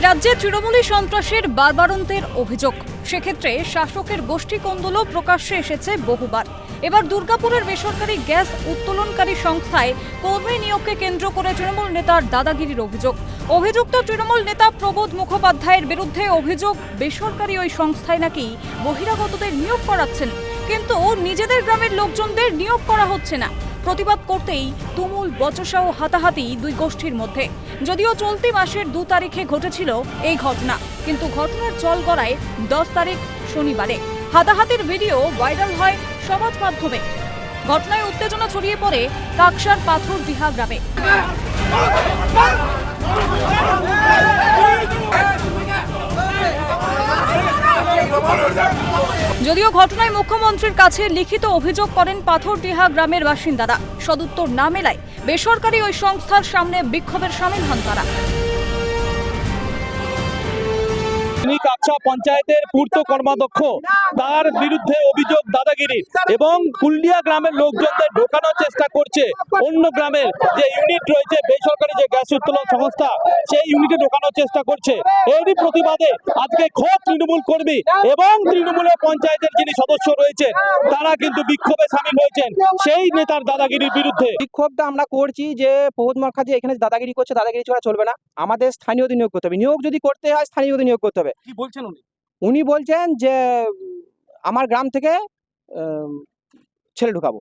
রাজ্যে তৃণমূলী সন্ত্রাসের বারবারন্তের অভিযোগ, সেক্ষেত্রে শাসকের গোষ্ঠী কোন্দলও প্রকাশ্যে এসেছে বহুবার। এবার দুর্গাপুরের বেসরকারি গ্যাস উত্তোলনকারী সংস্থায় কর্মী নিয়োগকে কেন্দ্র করে তৃণমূল নেতার দাদাগিরির অভিযোগ। অভিযুক্ত তৃণমূল নেতা প্রবোধ মুখোপাধ্যায়ের বিরুদ্ধে অভিযোগ, বেসরকারি ওই সংস্থায় নাকি বহিরাগতদের নিয়োগ করাচ্ছেন, কিন্তু নিজেদের গ্রামের লোকজনদের নিয়োগ করা হচ্ছে না। প্রতিবাদ করতেই তুমুল বচসা ও হাতাহাতি দুই গোষ্ঠীর মধ্যে। যদিও চলতি মাসের 2 তারিখে ঘটেছিল এই ঘটনা, কিন্তু ঘটনার জল গড়ায় 10 তারিখ শনিবারে। হাতাহাতির ভিডিও ভাইরাল হয় সমাজ মাধ্যমে। ঘটনায় উত্তেজনা ছড়িয়ে পড়ে কাকসার পাথরডিহা গ্রামে। যদিও ঘটনায় মুখ্যমন্ত্রীর কাছে লিখিত অভিযোগ করেন পাথরডিহা গ্রামের বাসিন্দারা, সদুত্তর না মেলায় বেসরকারি ওই সংস্থার সামনে বিক্ষোভের সামিল হন তারা। তিনি কাকসা পঞ্চায়েতের পূর্ত কর্মাধ্যক্ষ, তার বিরুদ্ধে অভিযোগ দাদাগিরি এবং কুলডিয়া গ্রামের লোকজনদের ঢোকানোর চেষ্টা করছে অন্য গ্রামের যে ইউনিট রয়েছে, বেসরকারি যে গ্যাস উত্তোলন সংস্থা, সেই ইউনিটে ঢোকানোর চেষ্টা করছে। এরই প্রতিবাদে আজকে খোদ তৃণমূল কর্মী এবং তৃণমূলের পঞ্চায়েতের যিনি সদস্য রয়েছেন, তারা কিন্তু বিক্ষোভে সামিল হয়েছেন সেই নেতার দাদাগিরির বিরুদ্ধে। বিক্ষোভটা আমরা করছি যে প্রবোধ মুখার্জি এখানে দাদাগিরি করছে, দাদাগিরি ছাড়া চলবে না, আমাদের স্থানীয় নিয়োগ করতে হবে। নিয়োগ যদি করতে হয় স্থানীয় নিয়োগ করতে হবে। কি বলছেন উনি? উনি বলছেন যে আমার গ্রাম থেকে ছেলে ঢোকাবো,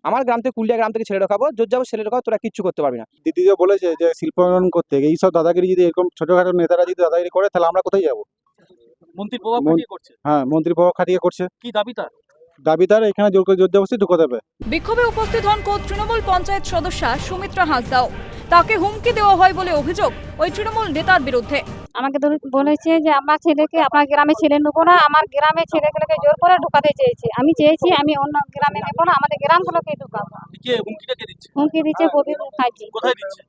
আমার গ্রাম থেকে কুলডিয়া গ্রাম থেকে ছেলে ঢোকাবো, জোর যাবো ছেলে ঢোকাবো, তোরা কিচ্ছু করতে পারবি না। দিদিও বলেছে যে শিল্পায়ন করতে এইসব দাদাগিরি যদি এরকম ছোটখাটো নেতারা যদি দাদাগিরি করে, তাহলে আমরা কোথায় যাবো? মন্ত্রী প্রভাব খাটিয়ে করছে। হ্যাঁ, মন্ত্রী প্রভাব খাটিয়ে করছে। কি দাবি তার? দাবিদার এখানে জোর জবরদস্তি ঢুকে দেবে। বিক্ষোভে উপস্থিত হন কোচ তৃণমূল পঞ্চায়েত সদস্যা সুমিত্রা হাঁসদাও। তাকে হুমকি দেওয়া হয় বলে অভিযোগ ওই তৃণমূল নেতার বিরুদ্ধে। আমাকে বলেছে যে আমার ছেলেকে আপনার গ্রামে ছেলে নেবো না, আমার গ্রামে ছেলেগুলোকে জোর করে ঢুকাতে চেয়েছি। আমি চেয়েছি আমি অন্য গ্রামে নেবো না, আমাদের গ্রামগুলোকে ঢুকাবো। কে হুমকিটা কে দিচ্ছে? হুমকি দিচ্ছে প্রবীর মুখার্জি, কোথায় দিচ্ছে?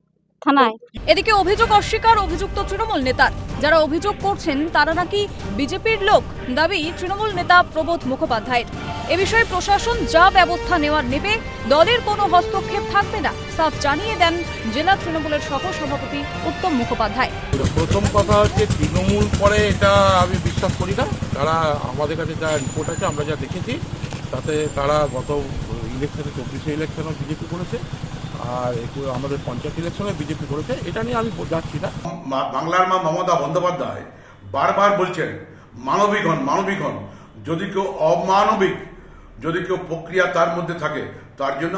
থানায়। এদিকে অভিযোগ অস্বীকার অভিযুক্ত তৃণমূল নেতার। যারা অভিযোগ করছেন তারা নাকি বিজেপির লোক, দাবি তৃণমূল নেতা প্রবোধ মুখোপাধ্যায়ের। এ বিষয়ে প্রশাসন যা ব্যবস্থা নেওয়ার নেবে, দলের কোনো হস্তক্ষেপ থাকবে না, সাফ জানিয়ে দেন জেলা তৃণমূলের সহ সভাপতি উত্তম মুখোপাধ্যায়। প্রথম কথা হচ্ছে তৃণমূল করে এটা আমি বিশ্বাস করি না। তারা আমাদের কাছে যা রিপোর্ট আছে, আমরা যা দেখেছি, তাতে তারা গত ইলেকশনে 24 ইলেকশনও বিজেপি করেছে, আর আমাদের পঞ্চায়েত ইলেকশনে বিজেপি করেছে। এটা নিয়ে আমি যাচ্ছি না। বাংলার মা মমতা বন্দ্যোপাধ্যায় বারবার বলছেন মানবিক হন, মানবিক হন। যদি কেউ অমানবিক, যদি কেউ প্রক্রিয়া তার মধ্যে থাকে, তার জন্য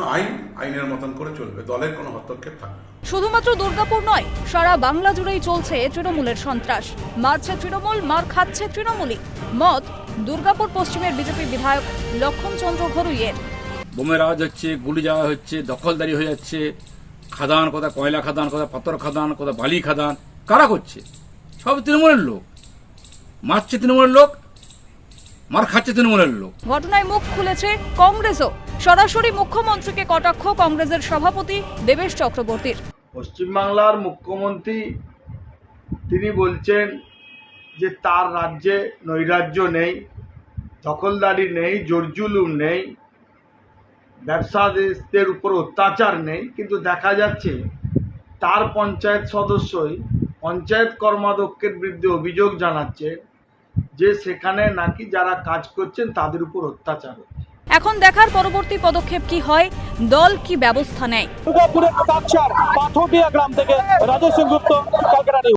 আইনের মতন করে চলবে, দলের কোনো হস্তক্ষেপ থাকবে না। শুধুমাত্র দুর্গাপুর নয়, সারা বাংলা জুড়েই চলছে তৃণমূলের সন্ত্রাস। মারছে তৃণমূল, মার খাচ্ছে তৃণমূলই, মত দুর্গাপুর পশ্চিমের বিজেপি বিধায়ক লক্ষণ চন্দ্র ঘরুইয়ের। বোমের আওয়াজ হচ্ছে, গুলি যাওয়া হচ্ছে, দখলদারি হয়ে যাচ্ছে, খাদান, কোথা কয়লা খাদান, কোথা পাথর খাদান, কোথা বালি খাদান, কারা করছে? সব তৃণমূলের লোক। মারছে তৃণমূলের লোক, মার খাচ্ছে তৃণমূলের লোক। ঘটনায় মুখ খুলেছে কংগ্রেসও। সরাসরি মুখ্যমন্ত্রীকে কটাক্ষ কংগ্রেসের সভাপতি দেবেশ চক্রবর্তীর। পশ্চিমবাংলার মুখ্যমন্ত্রী তিনি বলছেন যে তার রাজ্যে নৈরাজ্য নেই, দখলদারি নেই, জোরজুলুম নেই, ব্যবসায়ীদের উপর অত্যাচার নেই, কিন্তু দেখা যাচ্ছে তার পঞ্চায়েত সদস্যই পঞ্চায়েত কর্মাধ্যক্ষের বিরুদ্ধে অভিযোগ জানাচ্ছে যে সেখানে নাকি যারা কাজ করছেন তাদের উপর অত্যাচার হচ্ছে। এখন দেখার পরবর্তী পদক্ষেপ কি হয়, দল কি ব্যবস্থা নেয়। দুর্গাপুরের কাকসার পাথরডিহা গ্রাম থেকে রাজেশ সেনগুপ্ত, ক্যালকাটা নিউজ।